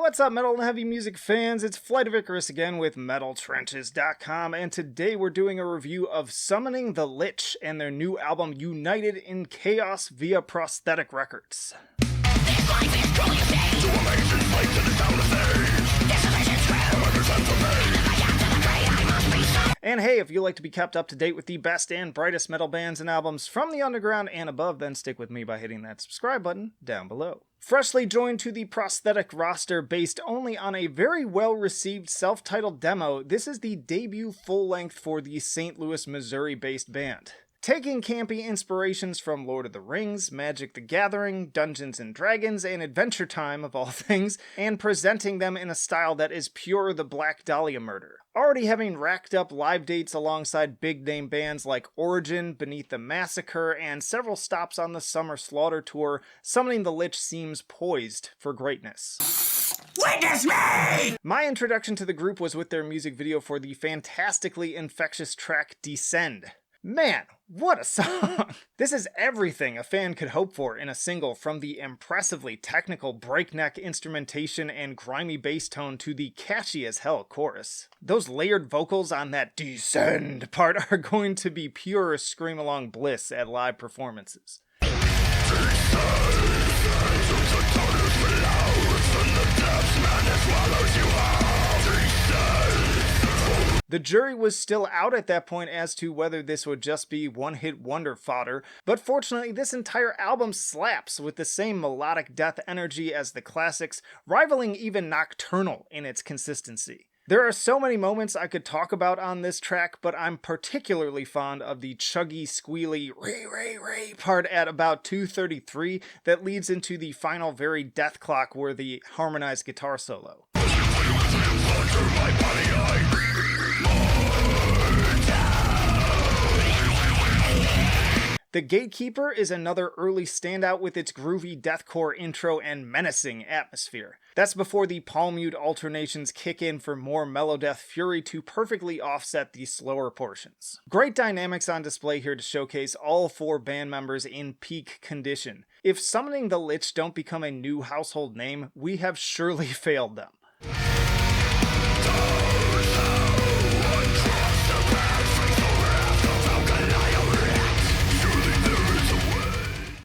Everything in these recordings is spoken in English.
What's up, metal and heavy music fans? It's Flight of Icarus again with MetalTrenches.com, and today we're doing a review of Summoning The Lich and their new album United in Chaos via Prosthetic Records. And hey, if you like to be kept up to date with the best and brightest metal bands and albums from the underground and above, then stick with me by hitting that subscribe button down below. Freshly joined to the Prosthetic roster based only on a very well-received self-titled demo, this is the debut full-length for the St. Louis, Missouri-based band. Taking campy inspirations from Lord of the Rings, Magic the Gathering, Dungeons and Dragons, and Adventure Time of all things, and presenting them in a style that is pure the Black Dahlia Murder. Already having racked up live dates alongside big-name bands like Origin, Beneath the Massacre, and several stops on the Summer Slaughter tour, Summoning the Lich seems poised for greatness. Witness me! My introduction to the group was with their music video for the fantastically infectious track Descend. Man, what a song! This is everything a fan could hope for in a single, from the impressively technical breakneck instrumentation and grimy bass tone to the catchy as hell chorus. Those layered vocals on that descend part are going to be pure scream-along bliss at live performances. The jury was still out at that point as to whether this would just be one-hit wonder fodder, but fortunately this entire album slaps with the same melodic death energy as the classics, rivaling even Nocturnal in its consistency. There are so many moments I could talk about on this track, but I'm particularly fond of the chuggy, squealy ray part at about 2:33 that leads into the final very Death Clock-worthy harmonized guitar solo. The Gatekeeper is another early standout with its groovy deathcore intro and menacing atmosphere. That's before the palm-mute alternations kick in for more melodeath fury to perfectly offset the slower portions. Great dynamics on display here to showcase all four band members in peak condition. If Summoning the Lich don't become a new household name, we have surely failed them.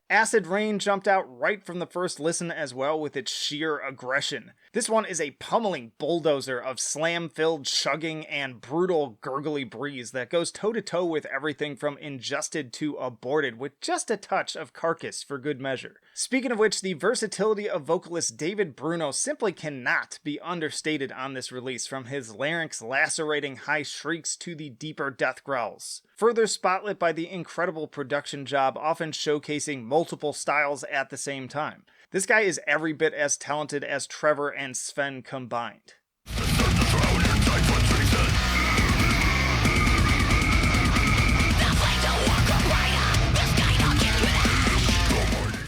Acid Rain jumped out right from the first listen as well with its sheer aggression. This one is a pummeling bulldozer of slam-filled chugging and brutal gurgly breeze that goes toe-to-toe with everything from Ingested to Aborted with just a touch of Carcass for good measure. Speaking of which, the versatility of vocalist David Bruno simply cannot be understated on this release, from his larynx lacerating high shrieks to the deeper death growls. Further spotlit by the incredible production job, often showcasing multiple styles at the same time. This guy is every bit as talented as Trevor and Sven combined.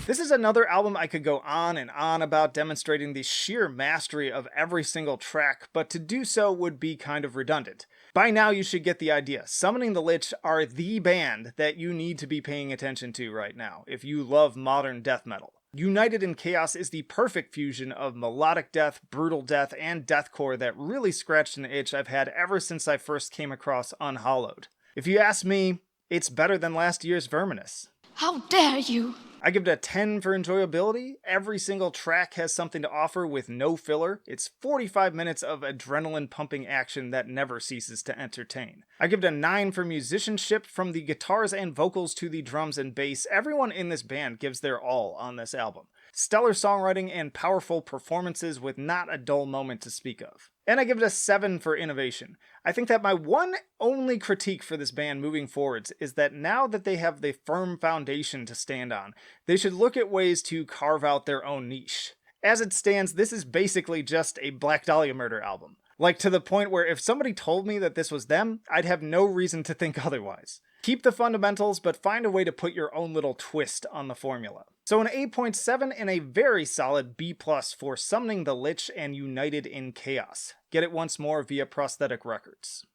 This is another album I could go on and on about, demonstrating the sheer mastery of every single track, but to do so would be kind of redundant. By now you should get the idea. Summoning the Lich are the band that you need to be paying attention to right now if you love modern death metal. United in Chaos is the perfect fusion of melodic death, brutal death, and deathcore that really scratched an itch I've had ever since I first came across Unhallowed. If you ask me, it's better than last year's Verminous. How dare you! I give it a 10 for enjoyability. Every single track has something to offer with no filler. It's 45 minutes of adrenaline-pumping action that never ceases to entertain. I give it a 9 for musicianship. From the guitars and vocals to the drums and bass, everyone in this band gives their all on this album. Stellar songwriting and powerful performances with not a dull moment to speak of. And I give it a 7 for innovation. I think that my one only critique for this band moving forwards is that now that they have the firm foundation to stand on, they should look at ways to carve out their own niche. As it stands, this is basically just a Black Dahlia Murder album. Like, to the point where if somebody told me that this was them, I'd have no reason to think otherwise. Keep the fundamentals, but find a way to put your own little twist on the formula. So an 8.7 and a very solid B+ for Summoning the Lich and United in Chaos. Get it once more via Prosthetic Records.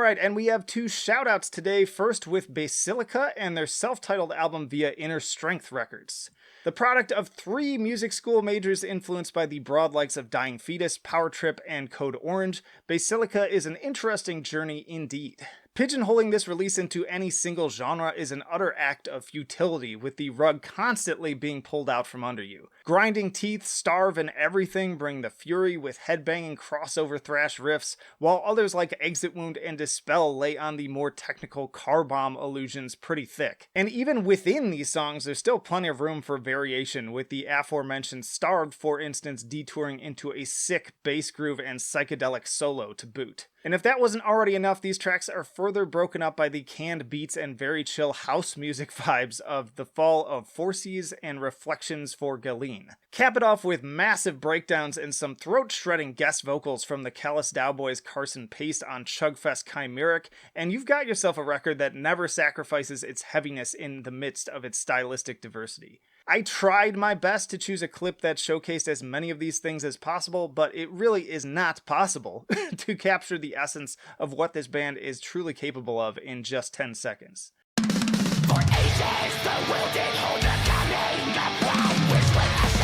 Alright, and we have two shoutouts today, first with Basilica and their self-titled album via Inner Strength Records. The product of 3 music school majors influenced by the broad likes of Dying Fetus, Power Trip, and Code Orange, Basilica is an interesting journey indeed. Pigeonholing this release into any single genre is an utter act of futility, with the rug constantly being pulled out from under you. Grinding Teeth, Starve, and Everything bring the fury with headbanging crossover thrash riffs, while others like Exit Wound and Dispel lay on the more technical car bomb illusions pretty thick. And even within these songs, there's still plenty of room for variation, with the aforementioned Starved, for instance, detouring into a sick bass groove and psychedelic solo to boot. And if that wasn't already enough, these tracks are further broken up by the canned beats and very chill house music vibes of The Fall of Forces and Reflections for Galeen. Cap it off with massive breakdowns and some throat-shredding guest vocals from the Callous Dowboys Carson Paste on Chugfest Chimeric, and you've got yourself a record that never sacrifices its heaviness in the midst of its stylistic diversity. I tried my best to choose a clip that showcased as many of these things as possible, but it really is not possible to capture the essence of what this band is truly capable of in just 10 seconds. For ages, the world did hold the coming, the blind whisper usher.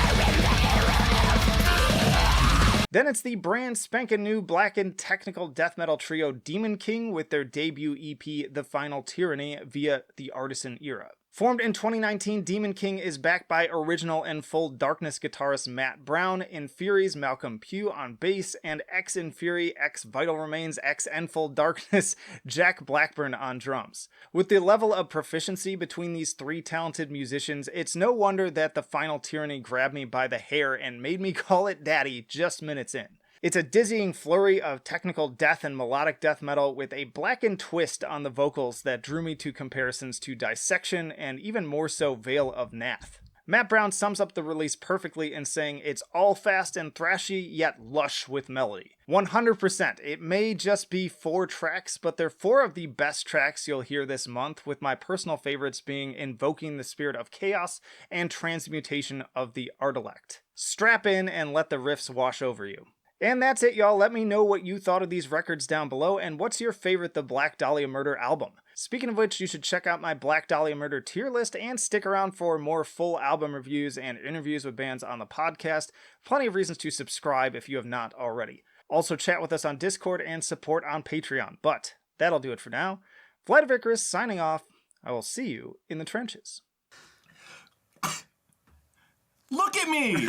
Then it's the brand spanking new blackened technical death metal trio Demon King with their debut EP The Final Tyranny via the Artisan Era. Formed in 2019, Demon King is backed by original and full Darkness guitarist Matt Brown, Infury's Malcolm Pugh on bass, and ex-Infury, ex-Vital Remains, ex-Enfold Darkness Jack Blackburn on drums. With the level of proficiency between these 3 talented musicians, it's no wonder that The Final Tyranny grabbed me by the hair and made me call it daddy just minutes in. It's a dizzying flurry of technical death and melodic death metal with a blackened twist on the vocals that drew me to comparisons to Dissection and even more so Veil of Nath. Matt Brown sums up the release perfectly in saying it's all fast and thrashy, yet lush with melody. 100%. It may just be 4 tracks, but they're 4 of the best tracks you'll hear this month, with my personal favorites being Invoking the Spirit of Chaos and Transmutation of the Artelect. Strap in and let the riffs wash over you. And that's it, y'all. Let me know what you thought of these records down below, and what's your favorite The Black Dahlia Murder album? Speaking of which, you should check out my Black Dahlia Murder tier list and stick around for more full album reviews and interviews with bands on the podcast. Plenty of reasons to subscribe if you have not already. Also chat with us on Discord and support on Patreon. But that'll do it for now. Vlad Vickers signing off. I will see you in the trenches. Look at me!